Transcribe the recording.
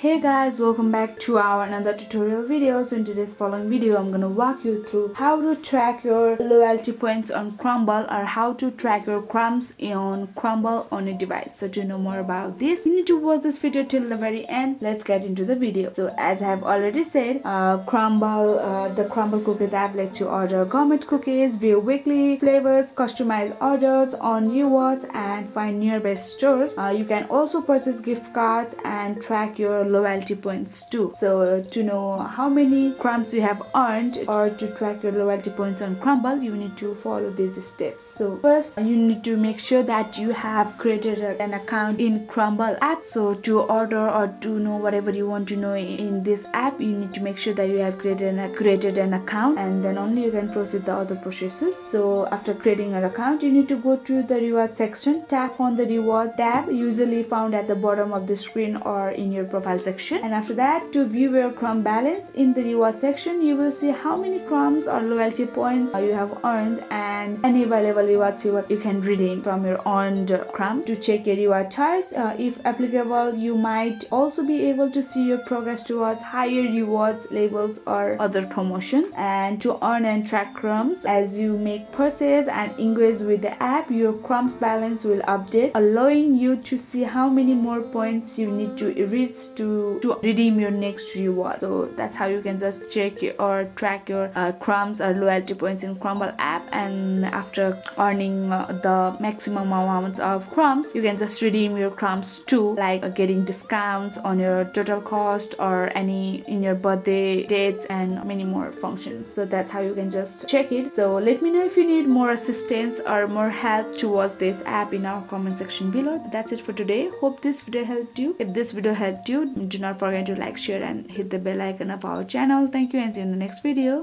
Hey guys, welcome back to our another tutorial video. So in today's following video I'm gonna walk you through how to track your loyalty points on Crumbl, or how to track your crumbs on Crumbl on your device. So to know more about this, you need to watch this video till the very end. Let's get into the video. So as I have already said, the Crumbl cookies app lets you order gourmet cookies, view weekly flavors, customize orders on rewards, and find nearby stores. You can also purchase gift cards and track your loyalty points too. So to know how many crumbs you have earned, or to track your loyalty points on Crumbl, you need to follow these steps. So first, you need to make sure that you have created an account in Crumbl app. So to order or to know whatever you want to know in this app, you need to make sure that you have created an account, and then only you can proceed the other processes. So after creating an account, you need to go to the reward section, tap on the reward tab, usually found at the bottom of the screen or in your profile section. And after that, to view your crumb balance in the reward section, you will see how many crumbs or loyalty points you have earned and any available rewards you can redeem from your earned crumb. To check your reward types, if applicable, you might also be able to see your progress towards higher rewards labels or other promotions. And to earn and track crumbs as you make purchase and engage with the app, your crumbs balance will update, allowing you to see how many more points you need to reach to redeem your next reward. So that's how you can just check or track your crumbs or loyalty points in Crumbl app. And after earning the maximum amounts of crumbs, you can just redeem your crumbs too, like getting discounts on your total cost or any in your birthday dates and many more functions. So that's how you can just check it. So let me know if you need more assistance or more help towards this app in our comment section below. That's it for today. Hope this video helped you. If this video helped you, do not forget to like, share, and hit the bell icon of our channel. Thank you, and see you in the next video.